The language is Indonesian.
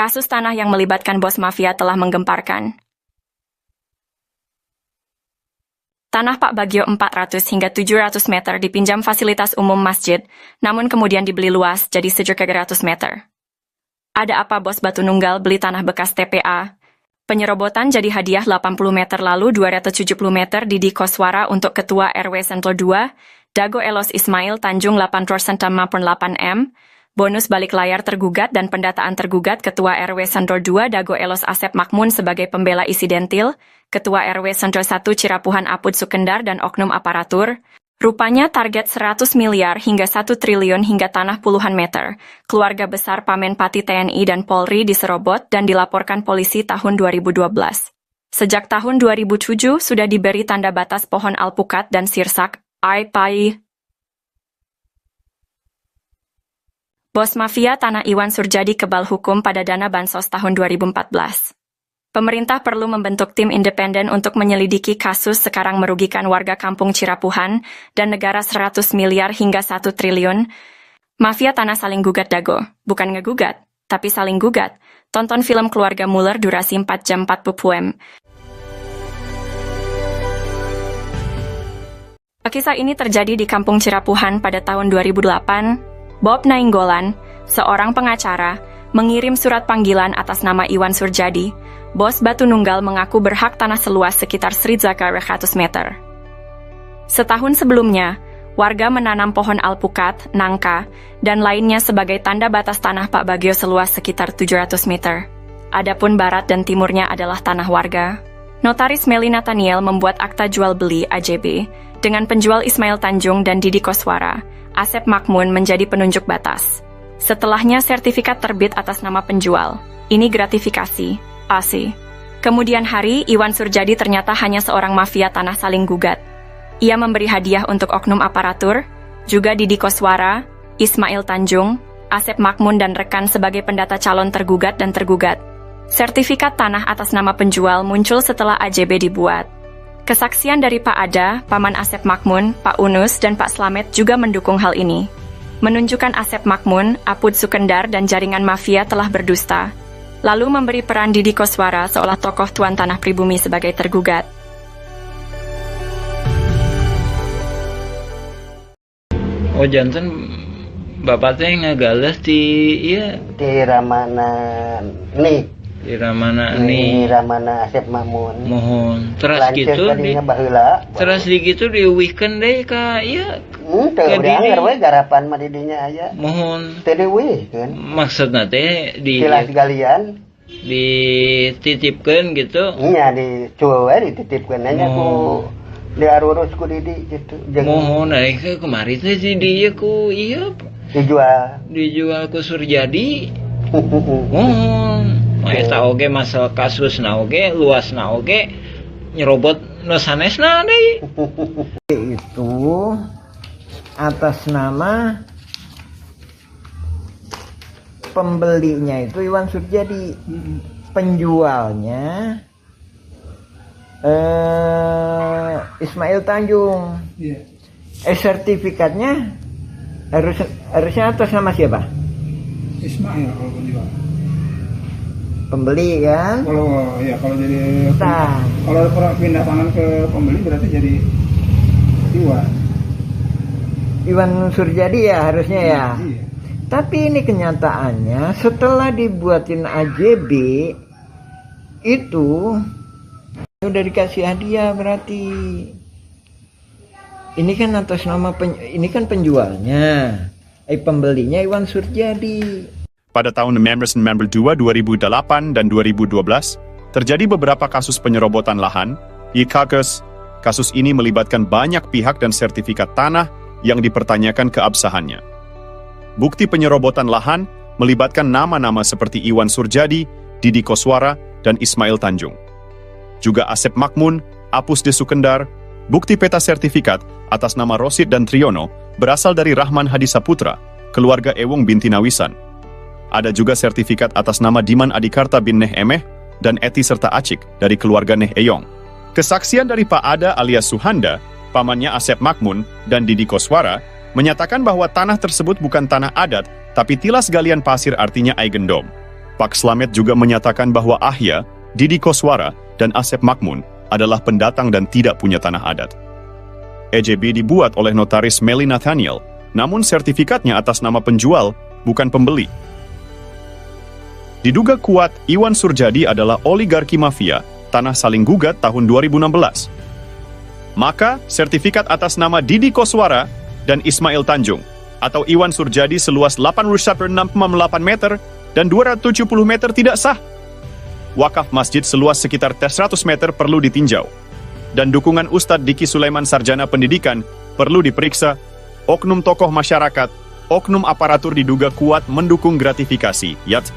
Kasus tanah yang melibatkan bos mafia telah menggemparkan. Tanah Pak Bagio 400 hingga 700 meter dipinjam fasilitas umum masjid, namun kemudian dibeli luas jadi 700 meter. Ada apa bos Batu Nunggal beli tanah bekas TPA? Penyerobotan jadi hadiah 80 meter lalu 270 meter di Koswara untuk Ketua RW Sentul 2, Dago Elos Ismail Tanjung 8% maupun 8M, bonus balik layar tergugat dan pendataan tergugat Ketua RW Sentul 2 Dago Elos Asep Makmun sebagai pembela Isidentil, Ketua RW Sentul 1 Cirapuhan Apud Sukendar dan oknum aparatur. Rupanya target 100 miliar hingga 1 triliun hingga tanah puluhan meter. Keluarga besar Pamenpati TNI dan Polri diserobot dan dilaporkan polisi tahun 2012. Sejak tahun 2007 sudah diberi tanda batas pohon alpukat dan sirsak, AIPAI. Bos mafia tanah Iwan Surjadi kebal hukum pada dana bansos tahun 2014. Pemerintah perlu membentuk tim independen untuk menyelidiki kasus sekarang merugikan warga kampung Cirapuhan dan negara 100 miliar hingga 1 triliun. Mafia tanah saling gugat Dago, bukan ngegugat, tapi saling gugat. Tonton film Keluarga Muller durasi 4 jam 40 m. Kisah ini terjadi di kampung Cirapuhan pada tahun 2008. Bob Nainggolan, seorang pengacara, mengirim surat panggilan atas nama Iwan Surjadi. Bos Batu Nunggal mengaku berhak tanah seluas sekitar 100 meter. Setahun sebelumnya, warga menanam pohon alpukat, nangka, dan lainnya sebagai tanda batas tanah Pak Bagio seluas sekitar 700 meter. Adapun barat dan timurnya adalah tanah warga. Notaris Meli Nathaniel membuat akta jual beli AJB dengan penjual Ismail Tanjung dan Didi Koswara. Asep Makmun menjadi penunjuk batas. Setelahnya sertifikat terbit atas nama penjual. Ini gratifikasi. AC. Kemudian hari, Iwan Surjadi ternyata hanya seorang mafia tanah saling gugat. Ia memberi hadiah untuk oknum aparatur, juga Didi Koswara, Ismail Tanjung, Asep Makmun dan rekan sebagai pendata calon tergugat dan tergugat. Sertifikat tanah atas nama penjual muncul setelah AJB dibuat. Kesaksian dari Pak Ada, Paman Asep Makmun, Pak Unus, dan Pak Slamet juga mendukung hal ini. Menunjukkan Asep Makmun, Apud Sukendar, dan jaringan mafia telah berdusta. Lalu memberi peran Didi Koswara seolah tokoh tuan tanah pribumi sebagai tergugat. Oh janten bapak teh ngagales di iya di Ramana nih di Ramana nih Ramana Asep Makmun mohon terus gitu di terus di gitu diuwihkeun deui ka ieu teu urang we garapan mah didinya aya mohon teu diuwihkeun maksudna teh di tilas galian dititipkeun gitu nya dicuel we dititipkeun nya ku diarurus ku Didi gitu mohon aing kemari teh si dieu ku ieu dijual ku Surjadi mohon eta oge masalah kasusna oge luasna oge nyerobot nu sanesna deui itu atas nama pembelinya itu Iwan Surjadi, penjualnya Ismail Tanjung. Sertifikatnya harusnya atas nama siapa? Ismail kalau penjual. Pembeli kan? Kalau jadi kalau pindah tangan ke pembeli berarti jadi Iwan Surjadi ya harusnya ya. Iya. Tapi ini kenyataannya setelah dibuatin AJB itu udah dikasih hadiah berarti. Ini kan atas nama ini kan penjualnya, pembelinya Iwan Surjadi. Pada tahun 1992, 2008, dan 2012, terjadi beberapa kasus penyerobotan lahan, kasus ini melibatkan banyak pihak dan sertifikat tanah yang dipertanyakan keabsahannya. Bukti penyerobotan lahan melibatkan nama-nama seperti Iwan Surjadi, Didi Koswara, dan Ismail Tanjung. Juga Asep Makmun, Apus de Sukendar. Bukti peta sertifikat atas nama Rosid dan Triono berasal dari Rahman Hadisaputra, keluarga Ewong binti Nawisan. Ada juga sertifikat atas nama Diman Adikarta bin Neh Emeh dan Eti serta Acik dari keluarga Neh Eyong. Kesaksian dari Pak Ada alias Suhanda, pamannya Asep Makmun, dan Didi Koswara menyatakan bahwa tanah tersebut bukan tanah adat, tapi tilas galian pasir artinya aigendom. Pak Slamet juga menyatakan bahwa Ahya, Didi Koswara, dan Asep Makmun adalah pendatang dan tidak punya tanah adat. EJB dibuat oleh notaris Meli Nathaniel, namun sertifikatnya atas nama penjual, bukan pembeli. Diduga kuat Iwan Surjadi adalah oligarki mafia, tanah saling gugat tahun 2016. Maka, sertifikat atas nama Didi Koswara dan Ismail Tanjung, atau Iwan Surjadi seluas 8,6,8 meter dan 270 meter tidak sah. Wakaf masjid seluas sekitar 100 meter perlu ditinjau. Dan dukungan Ustadz Diki Sulaiman Sarjana Pendidikan perlu diperiksa. Oknum tokoh masyarakat, oknum aparatur diduga kuat mendukung gratifikasi. Yat,